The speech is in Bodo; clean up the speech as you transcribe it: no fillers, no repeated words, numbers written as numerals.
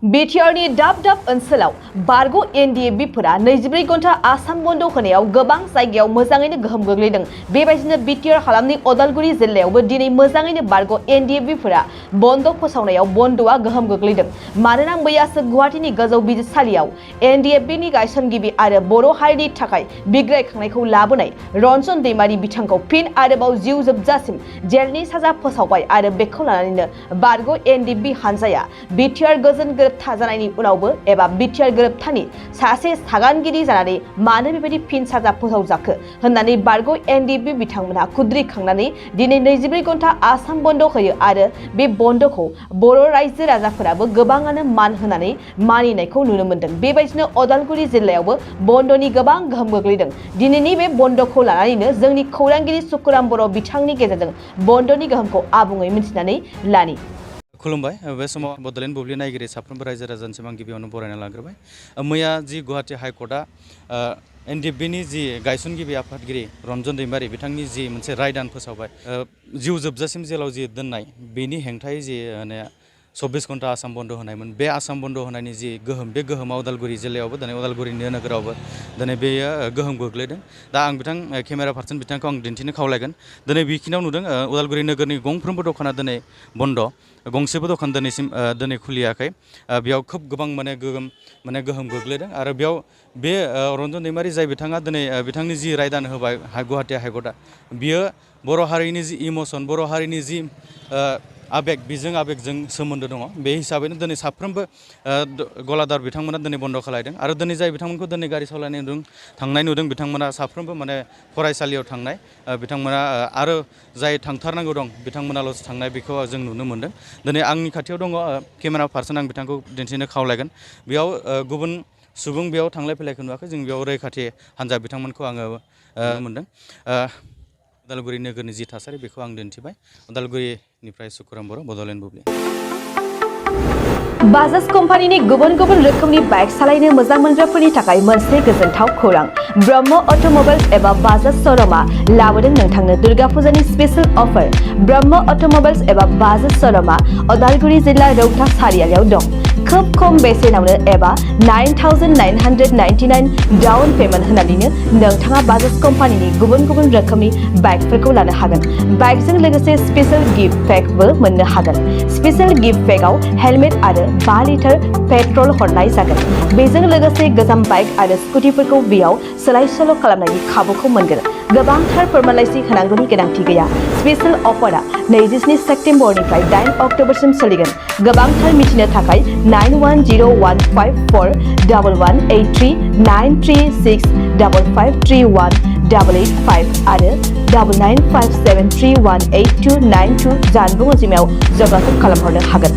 बिटिआरनि दाब दाब ओनसोलाव बारग' एनडिएफबिफोरा 24 घन्टा आसाम बन्द होनायाव गोबां जायगायाव मोजाङैनो गोहोम गोग्लैदों। बेबायदिनो बिटिआर हालामनि अदालगुरि जिल्लायावबो दिनै मोजाङैनो बारग' एनडिएफबिफोरा बन्द फोसावनायाव बन्दआ गोहोम गोग्लैदों। मानोना मैयासो गुवाहाटीनि गोजौ बिजिरसालियाव एनडिएफबिनि गायसनगिरि आरो बर' हारिनि थाखाय बिग्रायखांनायखौ लाबोनाय रन्जन दैमारि बिथांखौ फिन आरोबाव जिउ जोबजासिम जेलनि साजा फोसावबाय आरो बेखौ लानानैनो बारग' एनडिएफबि हानजाया बिटिआर गोजोन गोरोबथा जानायनि उनावबो एबा बिटिआर गोरोबथानि सासे सागानगिरि जानानै मानो बेबायदि फिन साजा फोसावजाखो होननानै बारग' एनडिएफबि बिथांमोनहा खुद्रिखांनानै दिनै 24 घन्टा आसाम बन्द होयो आरो बे बन्दखौ बर' रायजो राजाफोराबो गोबाङानो मान होनानै मानिनायखौ नुनो मोन्दों। बेबायदिनो अदालगुरि जिल्लायावबो बन्दनि गोबां गोहोम गोग्लैदों। दिनैनि बे बन्दखौ लानानैनो जोंनि खौरांगिरि सुकुराम बर' बिथांनि गेजेरजों बन्दनि गोहोमखौ आबुङै मिथिनानै लानि। खुलुमबाय। बे समाव बड'लेण्ड बुब्लि नायगिरि साफ्रोमबो रायजो राजानिसिम आं गिबियावनो बरायना लाग्रोबाय। मैया जि गुवाहाटी हाइकर्टआ एनडिएफबिनि जि गायसनगिरि आफादगिरि रन्जन दैमारि बिथांनि जि मोनसे रायदान फोसावबाय जिउ जोबजासिम जेलाव जि दोननाय बेनि हेंथायै जि 24 घन्टा आसाम बन्द होनायमोन बे आसाम बन्द होनायनि जि गोहोम बे गोहोमा उदालगुरि जिल्लायावबो दिनै उदालगुरि नोगोरावबो दिनै बेयो गोहोम गोग्लैदों। दा आं केमेरा पार्सन बिथांखौ आं दिन्थिनो खावलायगोन। दिनै बेखिनियाव नुदों उदालगुरि नोगोरनि गंफ्रोमबो दखाना दिनै बन्द, गंसेबो दखान दिनै खुलियाखै। बेयाव खोब गोबां गोहोम गोग्लैदों आरो बेयाव बे रन्जन दैमारि जाय बिथाङा दिनै बिथांनि जि रायदान होबाय गुवाहाटी हाइकर्टआ बियो बर' हारिनि जि इमसन, बर' हारिनि जि आबेग बेजों आबेगजों सोमोन्दो दङ। बे हिसाबैनो दिनै साफ्रोमबो गलादार बिथांमोना दिनै बन्द खालायदों आरो दिनै जाय बिथांमोनखौ दिनै गारि सालायनाय थांनाय नुदों बिथांमोना साफ्रोमबो फरायसालियाव थांनाय बिथांमोना आरो जाय थांथारनांगौ दं बिथांमोनाल'सो थांनाय बेखौ जों नुनो मोन्दों। दिनै आंनि खाथियाव दङ केमेरा पार्सन, आं बिथांखौ दिन्थिनो खावलायगोन। बेयाव गुबुन सुबुं बेयाव थांलाय फैलायखौ नुवाखै। जों बेयाव रैखाथि हान्जा बिथांमोनखौ आङो मोन्दों। उदालगुरि नोगोरनि जि थासारि बेखौ आं दिन्थिबाय। उदालगुरिनिफ्राय सुकुराम बर', बड'लेण्ड बुब्लि। बाजाज कम्पानिनि गुबुन गुबुन रोखोमनि बाइक सालायनो मोजां मोनग्राफोरनि थाखाय मोनसे गोजोनथाव खौरां। ब्रह्म अट'मबाइल्स एबा बाजाज श'रुमआ लाबोदों नोंथांनो दुर्गा फुजानि स्पेशल अफार। ब्रह्म अट'मबाइल्स एबा बाजाज श'रुमआ उदालगुरि जिल्ला रौता सारियालियाव दं। खोब खम बेसेनावनो एबा 9,999 डाउन पेमेन्ट होनानैनो नोंथाङा बाजाज कम्पानिनि गुबुन गुबुन रोखोमनि बाइकफोरखौ लानो हागोन। बाइकजों लोगोसे स्पेशल गिफ्ट पेकबो मोननो हागोन। स्पेशल गिफ्ट पेकआव हेलमेट आरो 5 लिटार पेट्रल हरनाय जागोन। बेजों लोगोसे गोजाम बाइक आरो स्कुटिफोरखौ बेयाव सोलाय सोल' खालामनायनि खाबुखौ मोनगोन। गोबांथार फोरमानलाइसि होनांगौनि गोनांथि गैया। स्पेशल अफारा 27 सेप्तेम्बरनिफ्राय 8 अक्ट'बरसिम सोलिगोन। गोबांथार मिथिनो थाखाय 9101541183 936553188 आरो 9957318292 जानबुं अनजिमायाव जगाजग खालामहरनो हागोन।